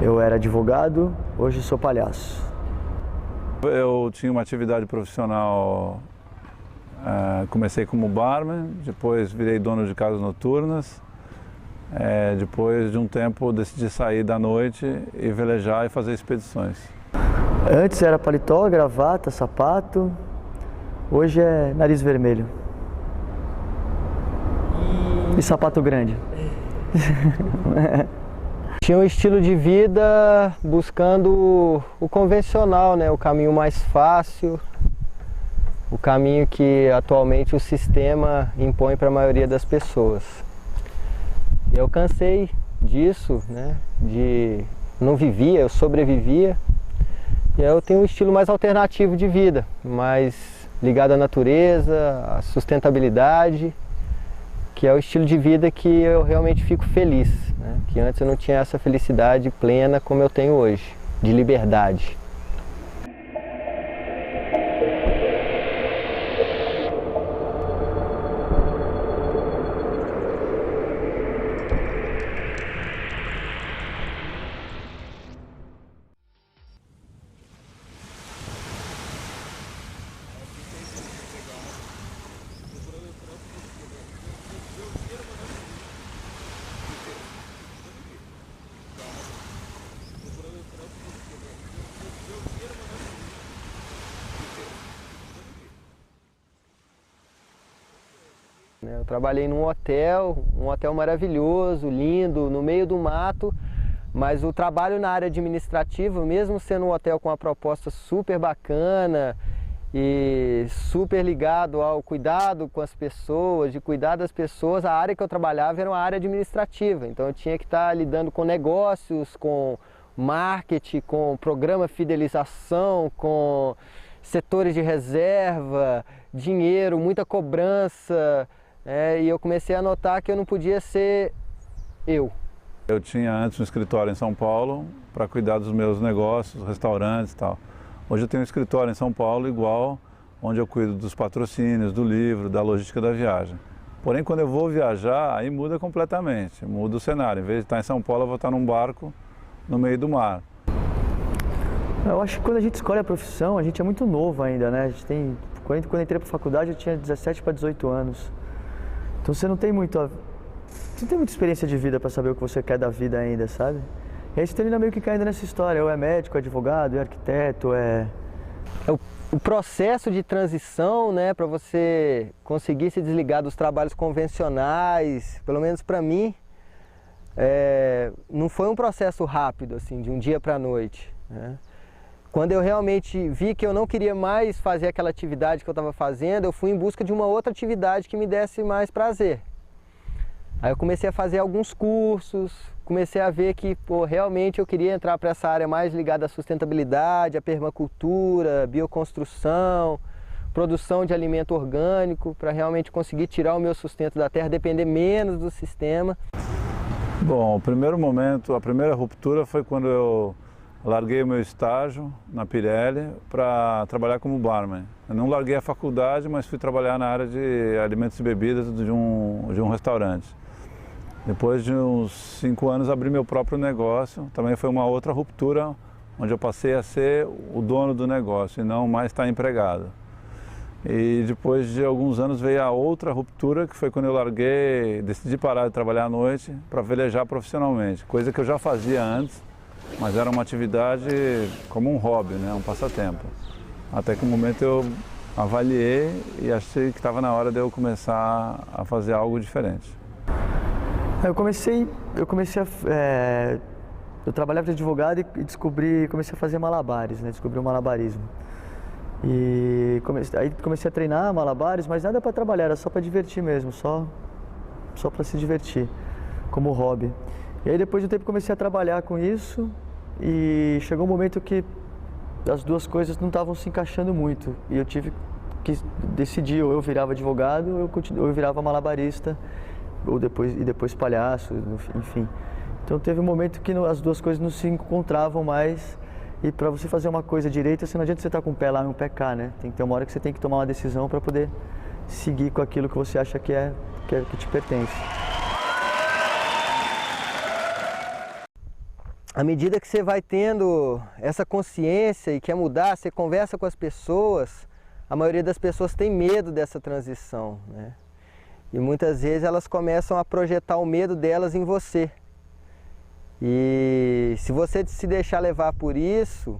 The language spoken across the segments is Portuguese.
Eu era advogado, hoje sou palhaço. Eu tinha uma atividade profissional, comecei como barman, depois virei dono de casas noturnas. Depois de um tempo decidi sair da noite e velejar e fazer expedições. Antes era paletó, gravata, sapato, hoje é nariz vermelho. E sapato grande. Tinha um estilo de vida buscando o convencional, né? O caminho mais fácil, o caminho que atualmente o sistema impõe para a maioria das pessoas. E eu cansei disso, né? Não vivia, eu sobrevivia. E eu tenho um estilo mais alternativo de vida, mais ligado à natureza, à sustentabilidade, que é o estilo de vida que eu realmente fico feliz, né? Que antes eu não tinha essa felicidade plena como eu tenho hoje, de liberdade. Eu trabalhei num hotel, um hotel maravilhoso, lindo, no meio do mato, mas o trabalho na área administrativa, mesmo sendo um hotel com uma proposta super bacana e super ligado ao cuidado com as pessoas, de cuidar das pessoas, a área que eu trabalhava era uma área administrativa, então eu tinha que estar lidando com negócios, com marketing, com programa fidelização, com setores de reserva, dinheiro, muita cobrança. E eu comecei a notar que eu não podia ser eu. Eu tinha antes um escritório em São Paulo para cuidar dos meus negócios, restaurantes e tal. Hoje eu tenho um escritório em São Paulo igual, onde eu cuido dos patrocínios, do livro, da logística da viagem. Porém, quando eu vou viajar, aí muda completamente, muda o cenário. Em vez de estar em São Paulo, eu vou estar num barco no meio do mar. Eu acho que quando a gente escolhe a profissão, a gente é muito novo ainda, né? Quando eu entrei para a faculdade, eu tinha 17 para 18 anos. Então você não tem muita experiência de vida para saber o que você quer da vida ainda, sabe? E aí você termina meio que caindo nessa história, ou é médico, é advogado, é arquiteto, O processo de transição, né, para você conseguir se desligar dos trabalhos convencionais, pelo menos para mim, não foi um processo rápido, assim, de um dia para a noite, né? Quando eu realmente vi que eu não queria mais fazer aquela atividade que eu estava fazendo, eu fui em busca de uma outra atividade que me desse mais prazer. Aí eu comecei a fazer alguns cursos, comecei a ver que realmente eu queria entrar para essa área mais ligada à sustentabilidade, à permacultura, bioconstrução, produção de alimento orgânico, para realmente conseguir tirar o meu sustento da terra, depender menos do sistema. Bom, o primeiro momento, a primeira ruptura foi quando eu larguei o meu estágio na Pirelli para trabalhar como barman. Eu não larguei a faculdade, mas fui trabalhar na área de alimentos e bebidas de um restaurante. Depois de uns 5 anos abri meu próprio negócio, também foi uma outra ruptura, onde eu passei a ser o dono do negócio e não mais estar empregado. E depois de alguns anos veio a outra ruptura, que foi quando eu decidi parar de trabalhar à noite para velejar profissionalmente, coisa que eu já fazia antes, mas era uma atividade como um hobby, né? Um passatempo. Até que um momento eu avaliei e achei que estava na hora de eu começar a fazer algo diferente. Eu trabalhava de advogado e comecei a fazer malabares, né? Descobri o malabarismo. E comecei a treinar malabares, mas nada para trabalhar, era só para divertir mesmo, só para se divertir, como hobby. E aí depois de um tempo comecei a trabalhar com isso e chegou um momento que as duas coisas não estavam se encaixando muito. E eu tive que decidir, ou eu virava advogado ou eu virava malabarista, e depois palhaço, enfim. Então teve um momento que as duas coisas não se encontravam mais. E para você fazer uma coisa direita, não adianta você estar com um pé lá e um pé cá, né? Tem que ter uma hora que você tem que tomar uma decisão para poder seguir com aquilo que você acha que te pertence. à medida que você vai tendo essa consciência e quer mudar, você conversa com as pessoas, a maioria das pessoas tem medo dessa transição, né? E muitas vezes elas começam a projetar o medo delas em você. E se você se deixar levar por isso,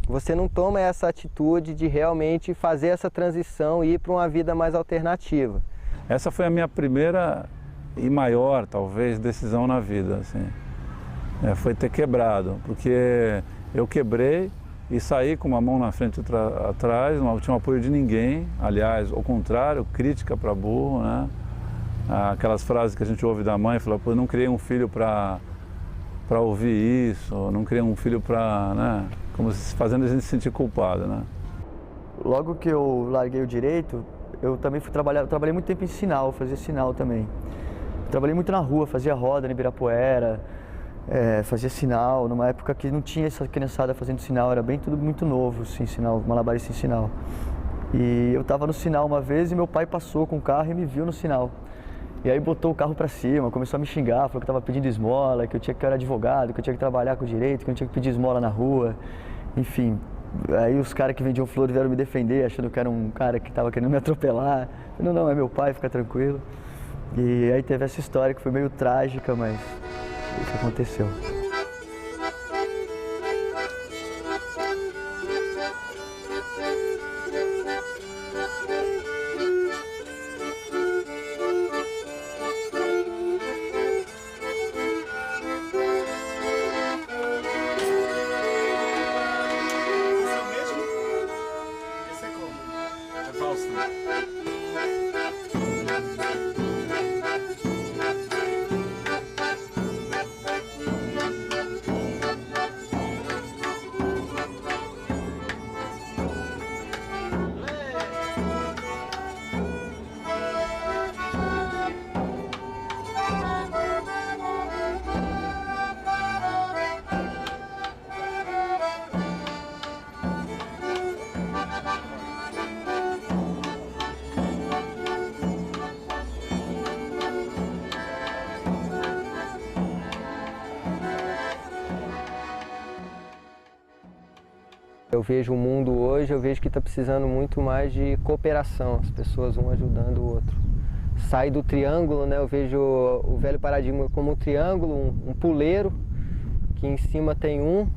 você não toma essa atitude de realmente fazer essa transição e ir para uma vida mais alternativa. Essa foi a minha primeira e maior, talvez, decisão na vida, assim. Foi ter quebrado, porque eu quebrei e saí com uma mão na frente e outra atrás, não tinha apoio de ninguém, aliás, ao contrário, crítica para burro, né? Aquelas frases que a gente ouve da mãe, fala, pô, eu não criei um filho para ouvir isso, não criei um filho para, né? Como se fazendo a gente se sentir culpado, né? Logo que eu larguei o direito, eu também fui trabalhar, eu trabalhei muito tempo em sinal, fazia sinal também. Trabalhei muito na rua, fazia roda no Ibirapuera, fazia sinal, numa época que não tinha essa criançada fazendo sinal, era bem tudo muito novo, assim, sinal, malabarista em sinal. E eu estava no sinal uma vez e meu pai passou com o carro e me viu no sinal. E aí botou o carro para cima, começou a me xingar, falou que eu estava pedindo esmola, que eu era advogado, que eu tinha que trabalhar com direito, que eu não tinha que pedir esmola na rua, enfim. Aí os caras que vendiam flores vieram me defender, achando que era um cara que estava querendo me atropelar. Eu falei, não, é meu pai, fica tranquilo. E aí teve essa história que foi meio trágica, mas isso aconteceu. Eu vejo o mundo hoje, eu vejo que está precisando muito mais de cooperação, as pessoas um ajudando o outro. Sai do triângulo, né? Eu vejo o velho paradigma como um triângulo, um puleiro, que em cima tem um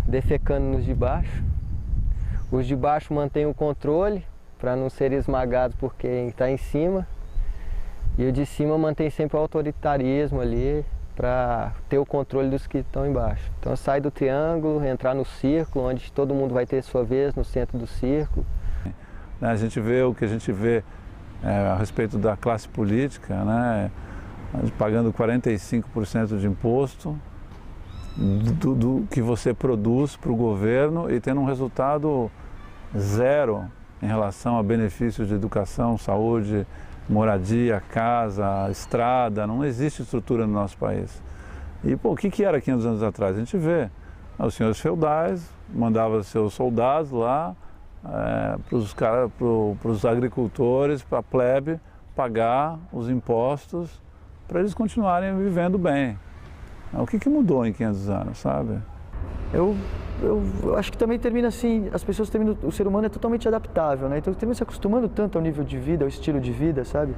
defecando nos de baixo. Os de baixo mantêm o controle para não serem esmagados por quem está em cima. E o de cima mantém sempre o autoritarismo ali, para ter o controle dos que estão embaixo. Então sai do triângulo, entrar no círculo, onde todo mundo vai ter sua vez no centro do círculo. A gente vê o que a gente vê a respeito da classe política, né? Pagando 45% de imposto do que você produz para o governo e tendo um resultado zero em relação a benefícios de educação, saúde, moradia, casa, estrada, não existe estrutura no nosso país. E pô, o que era 500 anos atrás? A gente vê, os senhores feudais mandavam seus soldados lá para os agricultores, para a plebe, pagar os impostos para eles continuarem vivendo bem. O que mudou em 500 anos, sabe? Eu acho que também termina assim, as pessoas terminam, o ser humano é totalmente adaptável, né? Então termina se acostumando tanto ao nível de vida, ao estilo de vida, sabe?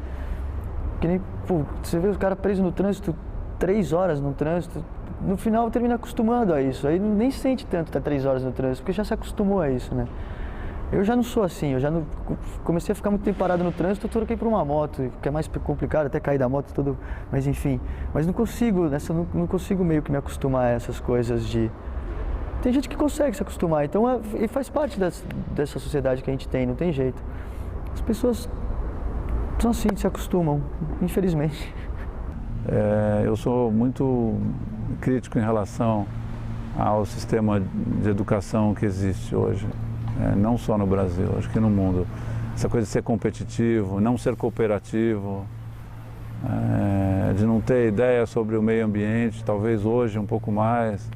Que nem, pô, você vê o cara preso no trânsito 3 horas no trânsito, no final termina acostumando a isso, aí nem sente tanto estar 3 horas no trânsito, porque já se acostumou a isso, né? Eu já não sou assim, eu já não, comecei a ficar muito tempo parado no trânsito, eu troquei por uma moto, que é mais complicado, até cair da moto, tudo, mas enfim. Mas não consigo, não consigo meio que me acostumar a essas coisas de... Tem gente que consegue se acostumar, então e faz parte dessa sociedade que a gente tem, não tem jeito. As pessoas são assim, se acostumam, infelizmente. Eu sou muito crítico em relação ao sistema de educação que existe hoje, não só no Brasil, acho que no mundo. Essa coisa de ser competitivo, não ser cooperativo, de não ter ideia sobre o meio ambiente, talvez hoje um pouco mais.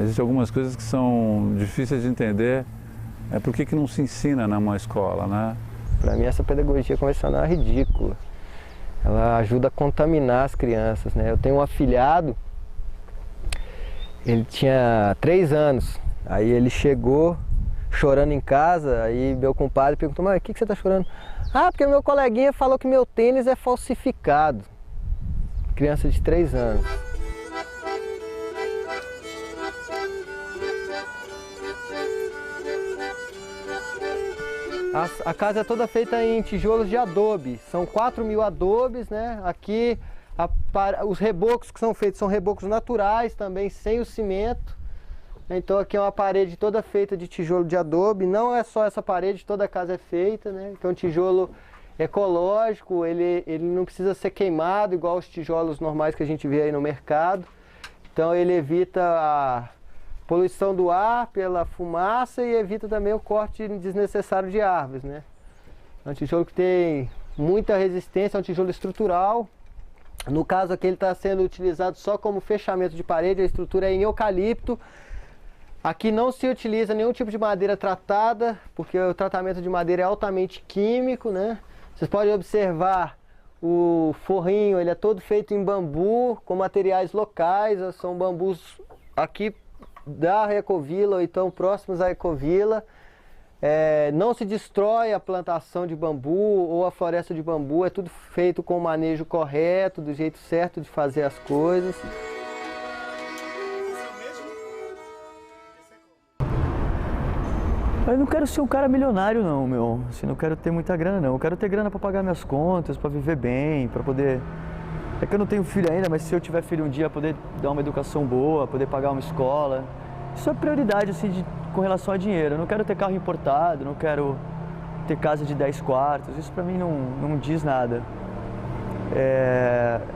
Existem algumas coisas que são difíceis de entender, por que não se ensina numa escola, né? Para mim essa pedagogia convencional é ridícula. Ela ajuda a contaminar as crianças, né? Eu tenho um afilhado Ele tinha 3 anos, aí ele chegou chorando em casa, aí meu compadre perguntou, mas o que você tá chorando? Ah, porque meu coleguinha falou que meu tênis é falsificado. Criança de 3 anos. A casa é toda feita em tijolos de adobe, são 4.000 adobes, né? Aqui os rebocos que são feitos são rebocos naturais também, sem o cimento. Então aqui é uma parede toda feita de tijolo de adobe, não é só essa parede, toda a casa é feita, né? Então um tijolo ecológico, ele não precisa ser queimado igual os tijolos normais que a gente vê aí no mercado. Então ele evita a poluição do ar pela fumaça e evita também o corte desnecessário de árvores, né? É um tijolo que tem muita resistência, é um tijolo estrutural. No caso aqui ele está sendo utilizado só como fechamento de parede, a estrutura é em eucalipto. Aqui não se utiliza nenhum tipo de madeira tratada, porque o tratamento de madeira é altamente químico, né? Vocês podem observar o forrinho, ele é todo feito em bambu, com materiais locais, são bambus aqui da Ecovila ou então próximos à Ecovila. Não se destrói a plantação de bambu ou a floresta de bambu, é tudo feito com o manejo correto, do jeito certo de fazer as coisas. Eu não quero ser um cara milionário não, meu. Assim, não quero ter muita grana não. Eu quero ter grana para pagar minhas contas, para viver bem, para poder... É que eu não tenho filho ainda, mas se eu tiver filho um dia, poder dar uma educação boa, poder pagar uma escola. Isso é prioridade, assim, com relação a dinheiro. Eu não quero ter carro importado, não quero ter casa de 10 quartos. Isso para mim não diz nada.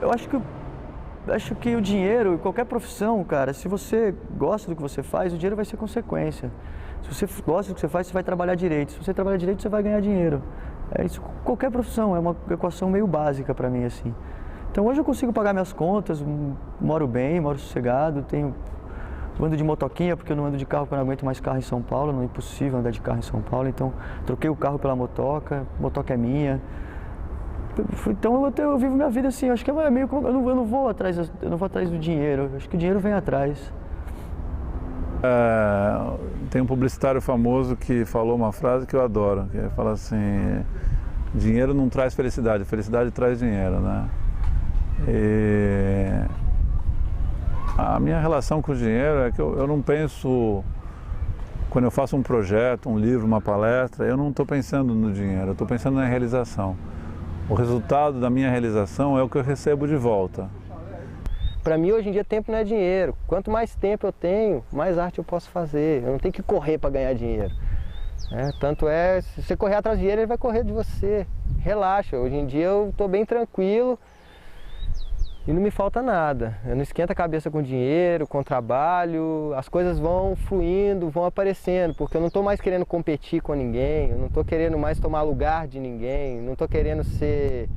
Eu acho que o dinheiro, qualquer profissão, cara, se você gosta do que você faz, o dinheiro vai ser consequência. Se você gosta do que você faz, você vai trabalhar direito. Se você trabalhar direito, você vai ganhar dinheiro. É isso, qualquer profissão, é uma equação meio básica para mim, assim. Então hoje eu consigo pagar minhas contas, moro bem, moro sossegado, ando de motoquinha porque eu não ando de carro porque eu não aguento mais carro em São Paulo, não é impossível andar de carro em São Paulo, então troquei o carro pela motoca, a motoca é minha. Então eu vivo minha vida assim, acho que é meio eu não vou atrás do dinheiro, acho que o dinheiro vem atrás. Tem um publicitário famoso que falou uma frase que eu adoro, que fala assim, dinheiro não traz felicidade, felicidade traz dinheiro, né? E a minha relação com o dinheiro é que eu não penso, quando eu faço um projeto, um livro, uma palestra, eu não estou pensando no dinheiro, eu estou pensando na realização. O resultado da minha realização é o que eu recebo de volta. Para mim, hoje em dia, tempo não é dinheiro. Quanto mais tempo eu tenho, mais arte eu posso fazer. Eu não tenho que correr para ganhar dinheiro. Tanto se você correr atrás de dinheiro, ele vai correr de você. Relaxa, hoje em dia eu estou bem tranquilo e não me falta nada. Eu não esquento a cabeça com dinheiro, com trabalho. As coisas vão fluindo, vão aparecendo, porque eu não estou mais querendo competir com ninguém, eu não estou querendo mais tomar lugar de ninguém, não estou querendo ser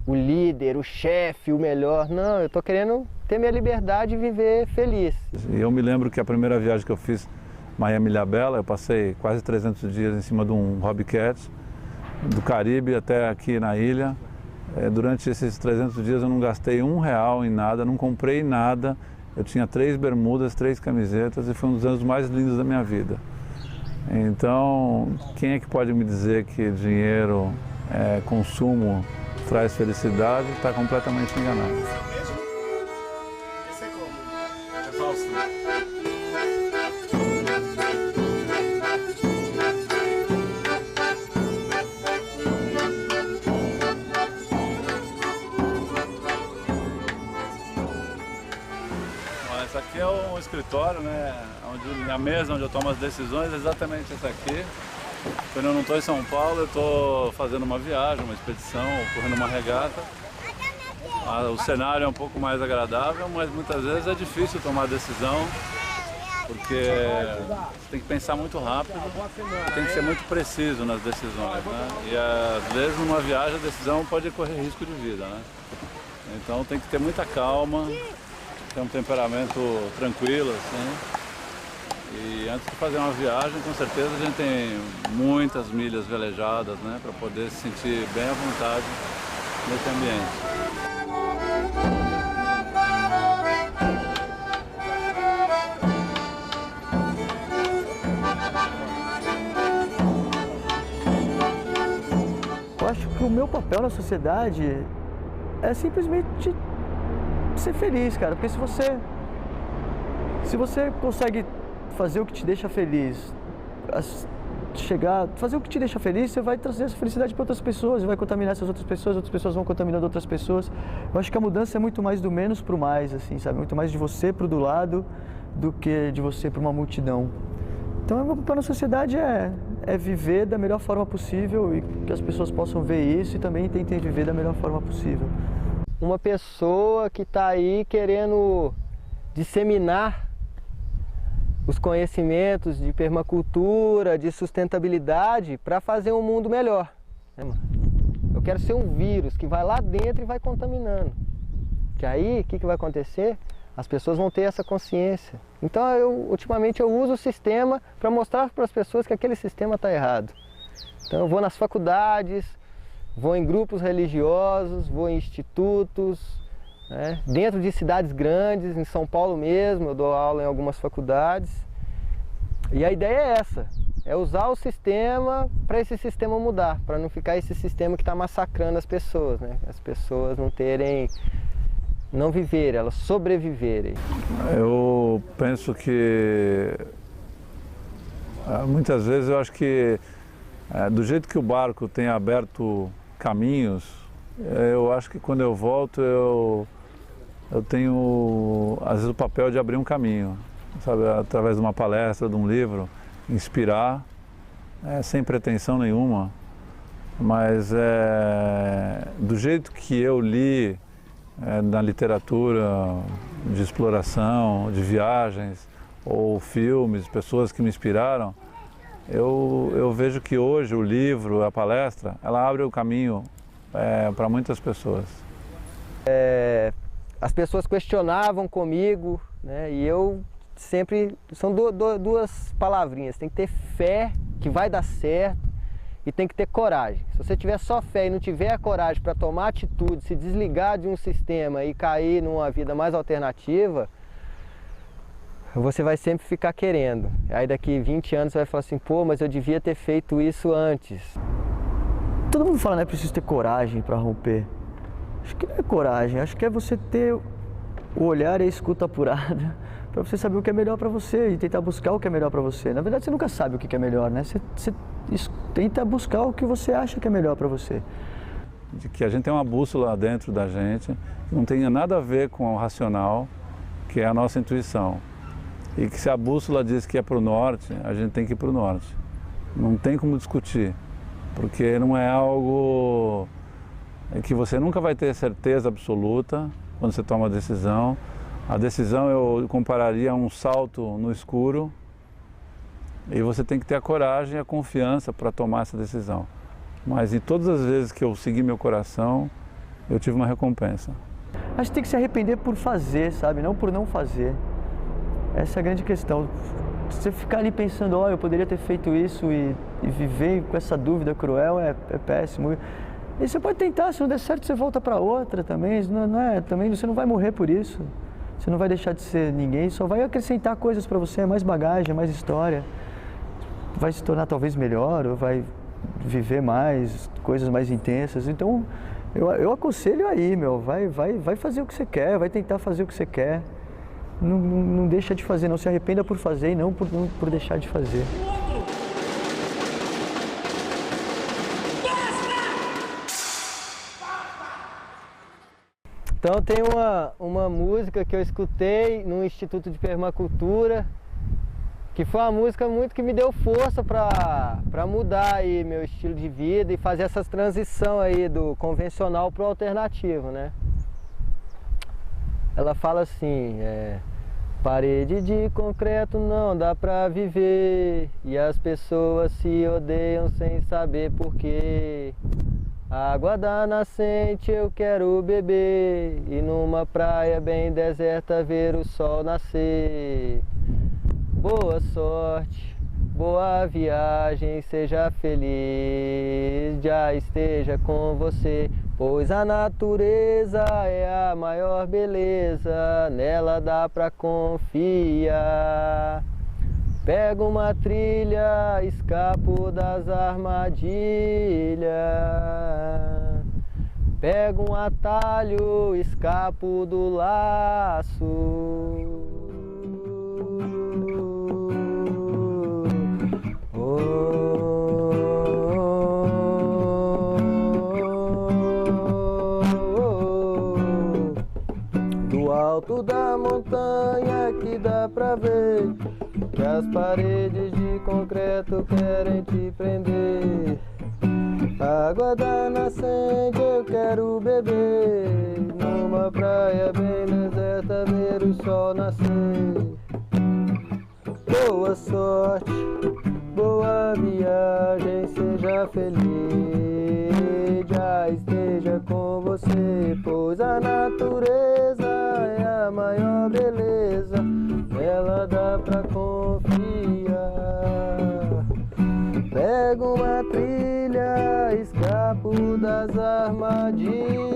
o líder, o chefe, o melhor. Não, eu estou querendo ter minha liberdade e viver feliz. E eu me lembro que a primeira viagem que eu fiz, Miami-Ilhabela, eu passei quase 300 dias em cima de um Hobbycat, do Caribe até aqui na ilha. Durante esses 300 dias eu não gastei R$1 em nada, não comprei nada. Eu tinha 3 bermudas, 3 camisetas e foi um dos anos mais lindos da minha vida. Então, quem é que pode me dizer que dinheiro, consumo, traz felicidade, está completamente enganado. Esse é como? É falso. Esse aqui é um escritório, né? A mesa onde eu tomo as decisões é exatamente essa aqui. Quando eu não estou em São Paulo, eu estou fazendo uma viagem, uma expedição, correndo uma regata. O cenário é um pouco mais agradável, mas muitas vezes é difícil tomar decisão, porque você tem que pensar muito rápido, tem que ser muito preciso nas decisões, né? E às vezes numa viagem a decisão pode correr risco de vida, né? Então tem que ter muita calma, ter um temperamento tranquilo, assim. E antes de fazer uma viagem, com certeza a gente tem muitas milhas velejadas, né, para poder se sentir bem à vontade nesse ambiente. o meu papel na sociedade é simplesmente ser feliz, cara. Porque se você consegue fazer o que te deixa feliz, fazer o que te deixa feliz, você vai trazer essa felicidade para outras pessoas, vai contaminar essas outras pessoas vão contaminando outras pessoas. Eu acho que a mudança é muito mais do menos para o mais, assim, sabe? Muito mais de você para o do lado do que de você para uma multidão. Então, o meu papel na sociedade é viver da melhor forma possível e que as pessoas possam ver isso e também tentem viver da melhor forma possível. Uma pessoa que está aí querendo disseminar os conhecimentos de permacultura, de sustentabilidade, para fazer um mundo melhor. Eu quero ser um vírus que vai lá dentro e vai contaminando. Que aí, o que vai acontecer? As pessoas vão ter essa consciência. Então, ultimamente, eu uso o sistema para mostrar para as pessoas que aquele sistema está errado. Então, eu vou nas faculdades, vou em grupos religiosos, vou em institutos, né? Dentro de cidades grandes, em São Paulo mesmo, eu dou aula em algumas faculdades. E a ideia é essa, é usar o sistema para esse sistema mudar, para não ficar esse sistema que está massacrando as pessoas, né? As pessoas não viverem, elas sobreviverem. Eu penso que muitas vezes eu acho que do jeito que o barco tem aberto caminhos, eu acho que quando eu volto eu tenho às vezes o papel de abrir um caminho, sabe, através de uma palestra, de um livro, inspirar, sem pretensão nenhuma, mas do jeito que eu li na literatura de exploração, de viagens, ou filmes, pessoas que me inspiraram, eu vejo que hoje o livro, a palestra, ela abre o caminho para muitas pessoas. As pessoas questionavam comigo, né, e eu sempre... São duas palavrinhas, tem que ter fé que vai dar certo e tem que ter coragem. Se você tiver só fé e não tiver a coragem para tomar atitude, se desligar de um sistema e cair numa vida mais alternativa, você vai sempre ficar querendo. Aí daqui 20 anos você vai falar assim, pô, mas eu devia ter feito isso antes. Todo mundo fala, né, preciso ter coragem para romper. Acho que não é coragem, acho que é você ter o olhar e a escuta apurada para você saber o que é melhor para você e tentar buscar o que é melhor para você. Na verdade, você nunca sabe o que é melhor, né? Você tenta buscar o que você acha que é melhor para você. De que a gente tem uma bússola dentro da gente, que não tem nada a ver com o racional, que é a nossa intuição. E que se a bússola diz que é para o norte, a gente tem que ir para o norte. Não tem como discutir, porque não é algo que você nunca vai ter certeza absoluta quando você toma uma decisão. A decisão eu compararia a um salto no escuro e você tem que ter a coragem e a confiança para tomar essa decisão. Mas em todas as vezes que eu segui meu coração, eu tive uma recompensa. Acho que tem que se arrepender por fazer, sabe? Não por não fazer. Essa é a grande questão. Você ficar ali pensando, eu poderia ter feito isso e viver com essa dúvida cruel é péssimo. E você pode tentar, se não der certo, você volta para outra também. Também você não vai morrer por isso. Você não vai deixar de ser ninguém, só vai acrescentar coisas para você, mais bagagem, mais história. Vai se tornar talvez melhor, ou vai viver mais, coisas mais intensas. Então, eu aconselho aí, vai fazer o que você quer, vai tentar fazer o que você quer. Não deixa de fazer, não se arrependa por fazer e não por deixar de fazer. Então tem uma música que eu escutei no Instituto de Permacultura, que foi uma música muito que me deu força para mudar aí meu estilo de vida e fazer essa transição aí do convencional para o alternativo, né? Ela fala assim, parede de concreto não dá pra viver e as pessoas se odeiam sem saber porquê. Água da nascente eu quero beber e numa praia bem deserta ver o sol nascer. Boa sorte, boa viagem, seja feliz, já esteja com você, pois a natureza é a maior beleza, nela dá pra confiar. Pego uma trilha, escapo das armadilhas. Pego um atalho, escapo do laço. Do alto da montanha que dá pra ver que as paredes de concreto querem te prender. Água da nascente eu quero beber, numa praia bem deserta ver o sol nascer. Boa sorte, boa viagem, seja feliz, já esteja com você, pois a natureza é a maior beleza, nela dá pra confiar. Pego uma trilha, escapo das armadilhas.